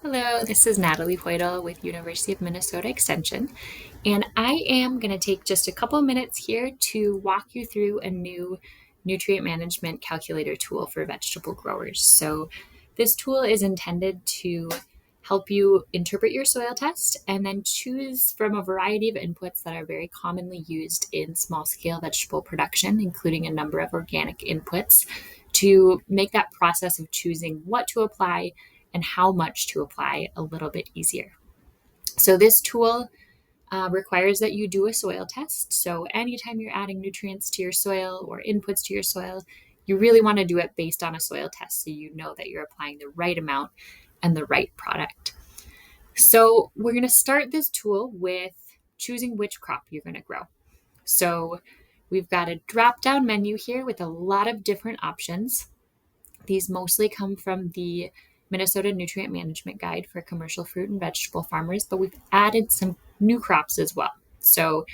Hello, this is Natalie Hoydel with University of Minnesota Extension, and I am going to take just a couple minutes here to walk you through a new nutrient management calculator tool for vegetable growers. So this tool is intended to help you interpret your soil test and then choose from a variety of inputs that are very commonly used in small scale vegetable production, including a number of organic inputs, to make that process of choosing what to apply and how much to apply a little bit easier. So, this tool requires that you do a soil test. So, anytime you're adding nutrients to your soil or inputs to your soil, you really want to do it based on a soil test so you know that you're applying the right amount and the right product. So, we're going to start this tool with choosing which crop you're going to grow. So, we've got a drop down menu here with a lot of different options. These mostly come from the Minnesota Nutrient Management Guide for commercial fruit and vegetable farmers, but we've added some new crops as well. So,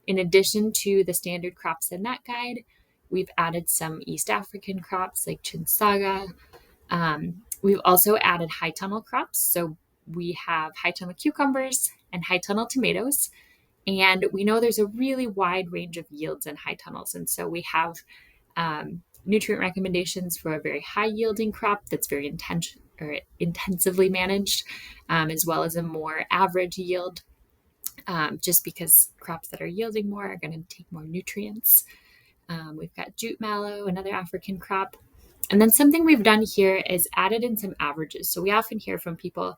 in addition to the standard crops in that guide, we've added some East African crops like chinsaga. We've also added high tunnel crops. So, we have high tunnel cucumbers and high tunnel tomatoes. And we know there's a really wide range of yields in high tunnels. And so we have nutrient recommendations for a very high yielding crop that's very intensively managed, as well as a more average yield, just because crops that are yielding more are going to take more nutrients. We've got jute mallow, another African crop. And then something we've done here is added in some averages. So we often hear from people,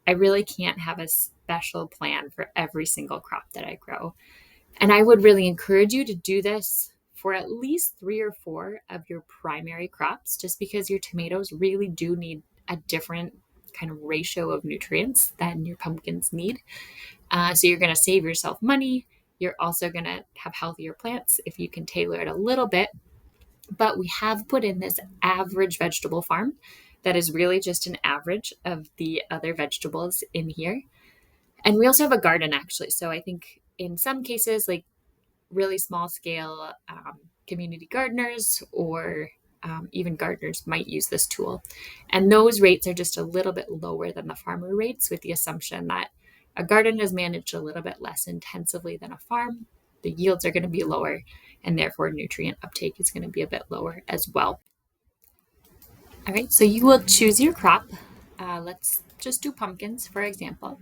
I really can't have a special plan for every single crop that I grow. And I would really encourage you to do this for at least 3 or 4 of your primary crops, just because your tomatoes really do need a different kind of ratio of nutrients than your pumpkins need. So you're going to save yourself money. You're also going to have healthier plants if you can tailor it a little bit. But we have put in this average vegetable farm that is really just an average of the other vegetables in here. And we also have a garden actually. So I think in some cases, like really small scale community gardeners or even gardeners might use this tool. And those rates are just a little bit lower than the farmer rates, with the assumption that a garden is managed a little bit less intensively than a farm. The yields are going to be lower, and therefore nutrient uptake is going to be a bit lower as well. All right, so you will choose your crop. Let's just do pumpkins, for example.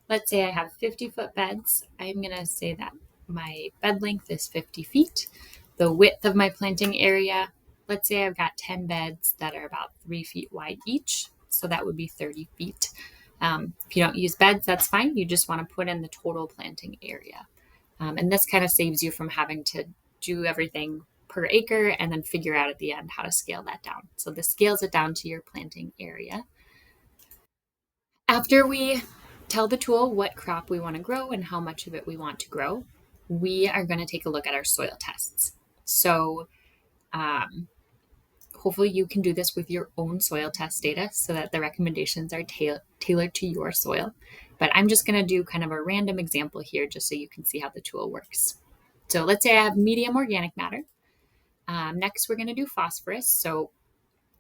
Let's say I have 50-foot beds. I'm going to say that my bed length is 50 feet. The width of my planting area, let's say I've got 10 beds that are about 3 feet wide each. So that would be 30 feet. If you don't use beds, that's fine. You just want to put in the total planting area. And this kind of saves you from having to do everything per acre and then figure out at the end how to scale that down. So this scales it down to your planting area. After we tell the tool what crop we want to grow and how much of it we want to grow, we are going to take a look at our soil tests. So hopefully you can do this with your own soil test data so that the recommendations are tailored to your soil. But I'm just going to do kind of a random example here just so you can see how the tool works. So let's say I have medium organic matter. Next, we're going to do phosphorus. So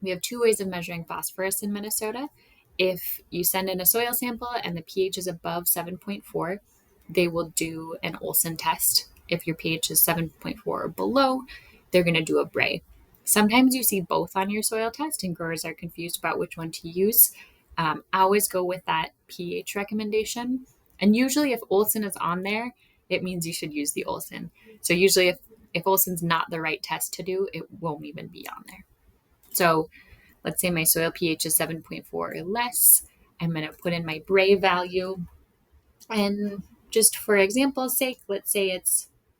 we have 2 ways of measuring phosphorus in Minnesota. If you send in a soil sample and the pH is above 7.4, they will do an Olsen test. If your pH is 7.4 or below, they're going to do a Bray. Sometimes you see both on your soil test and growers are confused about which one to use. I always go with that pH recommendation. And usually if Olsen is on there, it means you should use the Olsen. So usually if Olsen's not the right test to do, it won't even be on there. So let's say my soil pH is 7.4 or less. I'm going to put in my Bray value. And just for example's sake, let's say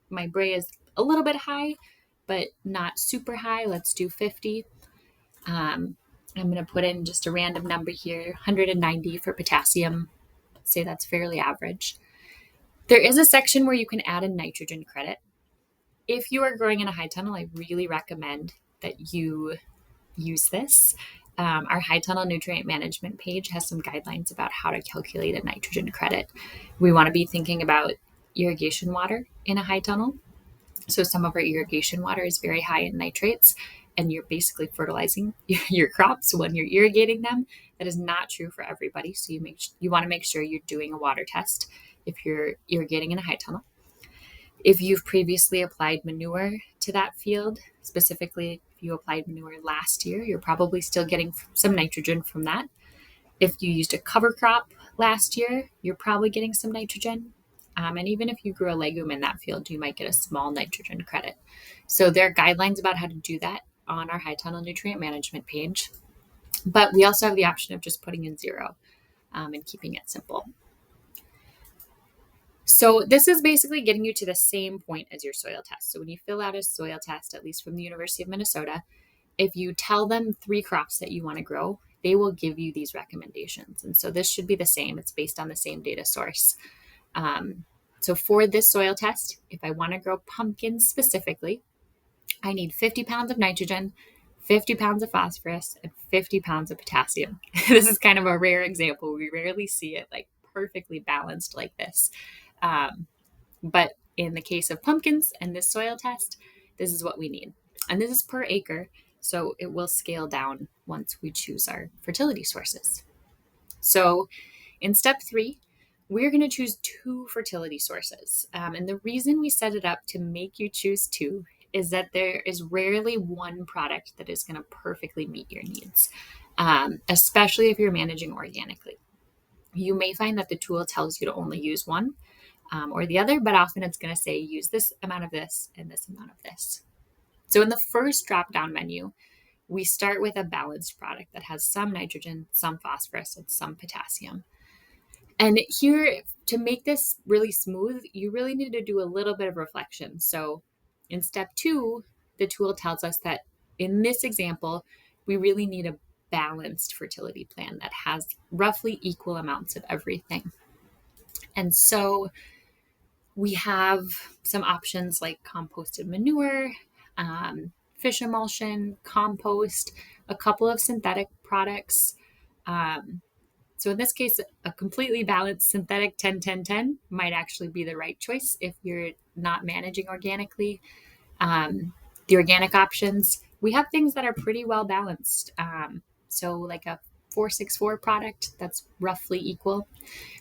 my Bray is a little bit high, but not super high. Let's do 50. I'm going to put in just a random number here, 190 for potassium. Say that's fairly average. There is a section where you can add a nitrogen credit. If you are growing in a high tunnel, I really recommend that you use this. Our high tunnel nutrient management page has some guidelines about how to calculate a nitrogen credit. We want to be thinking about irrigation water in a high tunnel. So some of our irrigation water is very high in nitrates. and you're basically fertilizing your crops when you're irrigating them. That is not true for everybody. So you want to make sure you're doing a water test if you're irrigating in a high tunnel. If you've previously applied manure to that field, specifically if you applied manure last year, you're probably still getting some nitrogen from that. If you used a cover crop last year, you're probably getting some nitrogen. And even if you grew a legume in that field, you might get a small nitrogen credit. So there are guidelines about how to do that on our high tunnel nutrient management page. But we also have the option of just putting in 0 and keeping it simple. So this is basically getting you to the same point as your soil test. So when you fill out a soil test, at least from the University of Minnesota, if you tell them 3 crops that you want to grow, they will give you these recommendations. And so this should be the same. It's based on the same data source. So for this soil test, if I want to grow pumpkins specifically, I need 50 pounds of nitrogen, 50 pounds of phosphorus, and 50 pounds of potassium. This is kind of a rare example. We rarely see it like perfectly balanced like this. But in the case of pumpkins and this soil test, this is what we need. And this is per acre, so it will scale down once we choose our fertility sources. So in step 3, we're going to choose 2 fertility sources. And the reason we set it up to make you choose 2 is that there is rarely one product that is going to perfectly meet your needs, especially if you're managing organically. You may find that the tool tells you to only use one or the other, but often it's going to say use this amount of this and this amount of this. So in the first drop-down menu, we start with a balanced product that has some nitrogen, some phosphorus, and some potassium. And here, to make this really smooth, you really need to do a little bit of reflection. So in step 2, the tool tells us that in this example, we really need a balanced fertility plan that has roughly equal amounts of everything. And so we have some options like composted manure, fish emulsion, compost, a couple of synthetic products. So in this case, a completely balanced synthetic 10-10-10 might actually be the right choice if you're not managing organically. The organic options, we have things that are pretty well balanced. So like a 4-6-4 product that's roughly equal.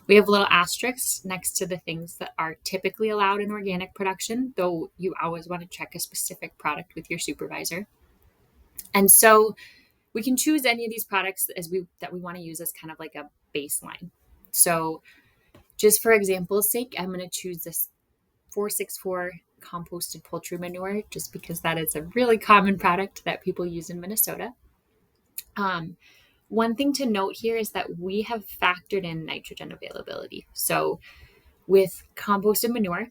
We have little asterisks next to the things that are typically allowed in organic production, though you always want to check a specific product with your supervisor. And so we can choose any of these products that we want to use as kind of like a baseline. So just for example's sake, I'm going to choose this 4-6-4 composted poultry manure just because that is a really common product that people use in Minnesota. One thing to note here is that we have factored in nitrogen availability. So with composted manure,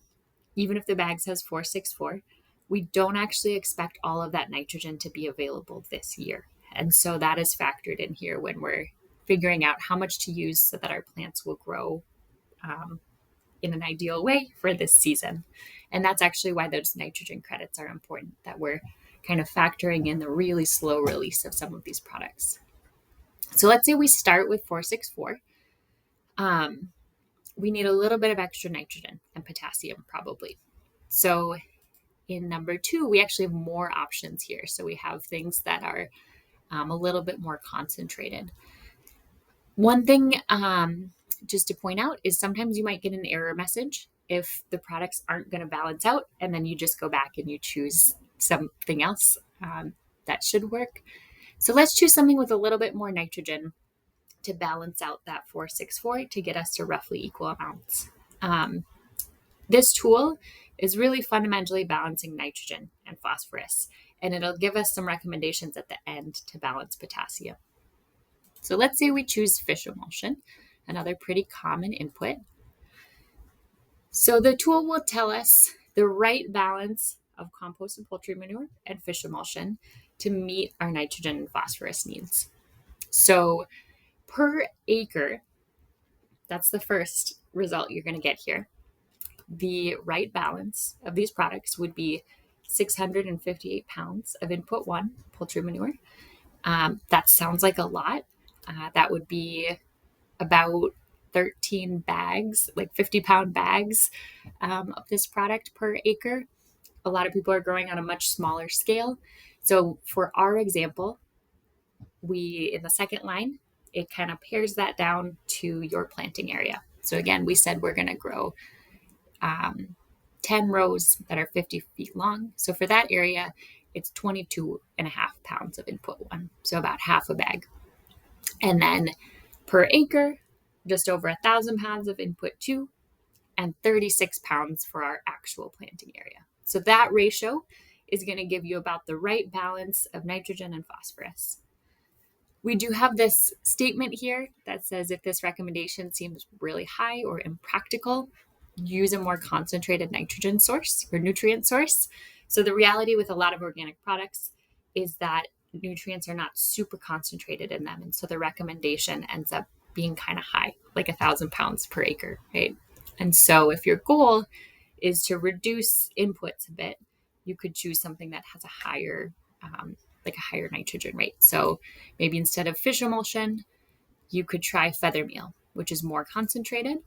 even if the bag says 4-6-4, we don't actually expect all of that nitrogen to be available this year. And so that is factored in here when we're figuring out how much to use so that our plants will grow in an ideal way for this season. And that's actually why those nitrogen credits are important, that we're kind of factoring in the really slow release of some of these products. So let's say we start with 4-6-4. We need a little bit of extra nitrogen and potassium probably. So in number 2, we actually have more options here. So we have things that are a little bit more concentrated. One thing just to point out is sometimes you might get an error message if the products aren't going to balance out, and then you just go back and you choose something else that should work. So let's choose something with a little bit more nitrogen to balance out that 4-6-4 to get us to roughly equal amounts. This tool is really fundamentally balancing nitrogen and phosphorus, and it'll give us some recommendations at the end to balance potassium. So let's say we choose fish emulsion, another pretty common input. So the tool will tell us the right balance of composted poultry manure and fish emulsion to meet our nitrogen and phosphorus needs. So per acre, that's the first result you're going to get here. The right balance of these products would be 658 pounds of input 1 poultry manure. That sounds like a lot. That would be about 13 bags, like 50-pound bags of this product per acre. A lot of people are growing on a much smaller scale. So for our example, in the second line, it kind of pares that down to your planting area. So again, we said we're going to grow 10 rows that are 50 feet long. So for that area, it's 22.5 pounds of input one, so about half a bag. And then per acre, just over 1,000 pounds of input two, and 36 pounds for our actual planting area. So that ratio is going to give you about the right balance of nitrogen and phosphorus. We do have this statement here that says if this recommendation seems really high or impractical, use a more concentrated nitrogen source or nutrient source. So the reality with a lot of organic products is that nutrients are not super concentrated in them. And so the recommendation ends up being kind of high, like 1,000 pounds per acre, right? And so if your goal is to reduce inputs a bit, you could choose something that has a higher nitrogen rate. So maybe instead of fish emulsion, you could try feather meal, which is more concentrated.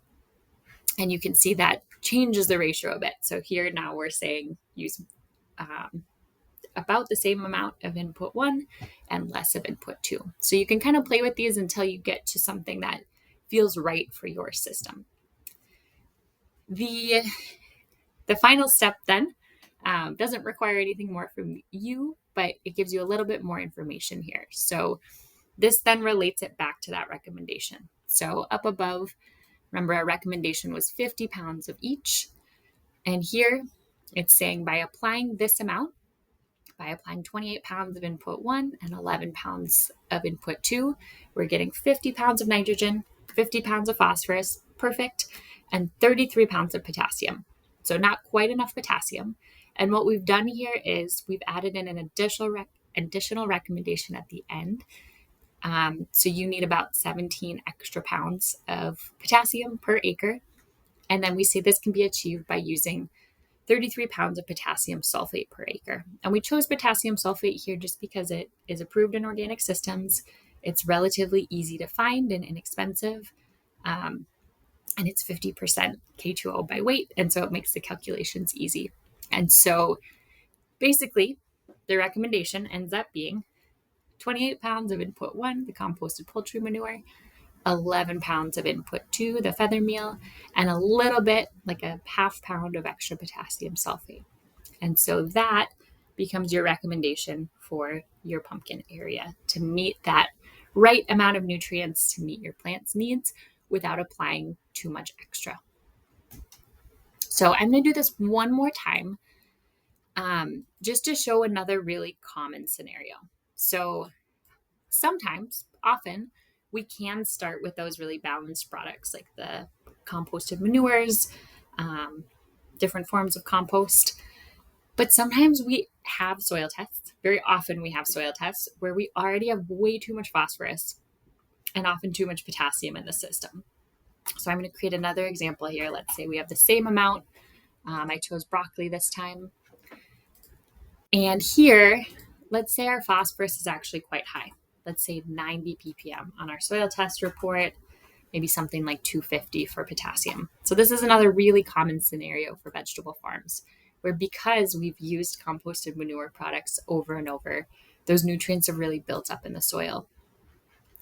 And you can see that changes the ratio a bit. So here now we're saying use about the same amount of input one and less of input two. So you can kind of play with these until you get to something that feels right for your system. The final step then doesn't require anything more from you, but it gives you a little bit more information here. So this then relates it back to that recommendation. So up above, remember our recommendation was 50 pounds of each. And here it's saying by applying this amount, by applying 28 pounds of input one and 11 pounds of input two, we're getting 50 pounds of nitrogen, 50 pounds of phosphorus, perfect, and 33 pounds of potassium. So not quite enough potassium. And what we've done here is we've added in an additional recommendation at the end. So you need about 17 extra pounds of potassium per acre. And then we say this can be achieved by using 33 pounds of potassium sulfate per acre. And we chose potassium sulfate here just because it is approved in organic systems. It's relatively easy to find and inexpensive. And it's 50% K2O by weight. And so it makes the calculations easy. And so basically, the recommendation ends up being 28 pounds of input one, the composted poultry manure, 11 pounds of input two, the feather meal, and a little bit, like a half pound of extra potassium sulfate. And so that becomes your recommendation for your pumpkin area to meet that right amount of nutrients to meet your plant's needs without applying too much extra. So I'm going to do this one more time just to show another really common scenario. So often, we can start with those really balanced products like the composted manures, different forms of compost. But sometimes we have soil tests. Very often we have soil tests where we already have way too much phosphorus and often too much potassium in the system. So I'm going to create another example here. Let's say we have the same amount. I chose broccoli this time. And here, let's say our phosphorus is actually quite high. Let's say 90 ppm on our soil test report, maybe something like 250 for potassium. So this is another really common scenario for vegetable farms, where because we've used composted manure products over and over, those nutrients have really built up in the soil.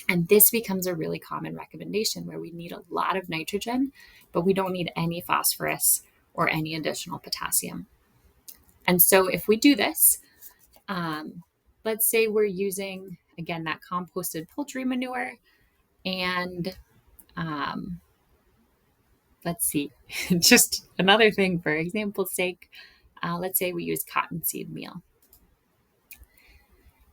And this becomes a really common recommendation where we need a lot of nitrogen, but we don't need any phosphorus or any additional potassium. And so if we do this, let's say we're using, again, that composted poultry manure and let's see, just another thing for example's sake, let's say we use cottonseed meal.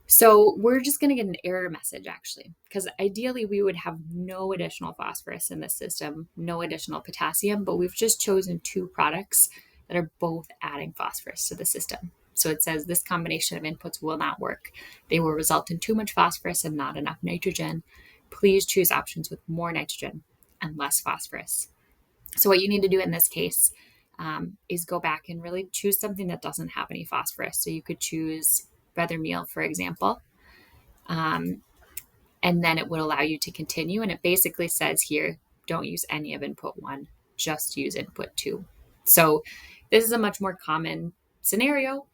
So we're just going to get an error message actually, because ideally we would have no additional phosphorus in the system, no additional potassium, but we've just chosen two products that are both adding phosphorus to the system. So it says this combination of inputs will not work. They will result in too much phosphorus and not enough nitrogen. Please choose options with more nitrogen and less phosphorus. So what you need to do in this case is go back and really choose something that doesn't have any phosphorus. So you could choose feather meal, for example, and then it would allow you to continue. And it basically says here, don't use any of input one, just use input two. So this is a much more common scenario.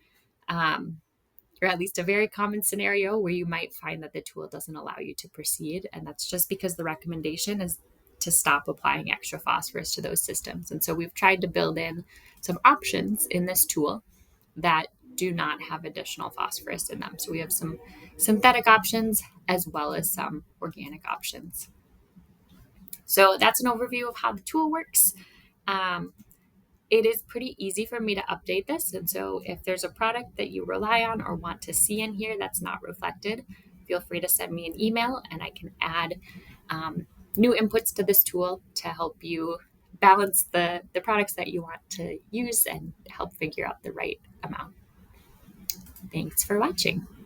or at least a very common scenario where you might find that the tool doesn't allow you to proceed. And that's just because the recommendation is to stop applying extra phosphorus to those systems. And so we've tried to build in some options in this tool that do not have additional phosphorus in them. So we have some synthetic options as well as some organic options. So that's an overview of how the tool works. Um, it is pretty easy for me to update this. And so if there's a product that you rely on or want to see in here that's not reflected, feel free to send me an email and I can add new inputs to this tool to help you balance the products that you want to use and help figure out the right amount. Thanks for watching.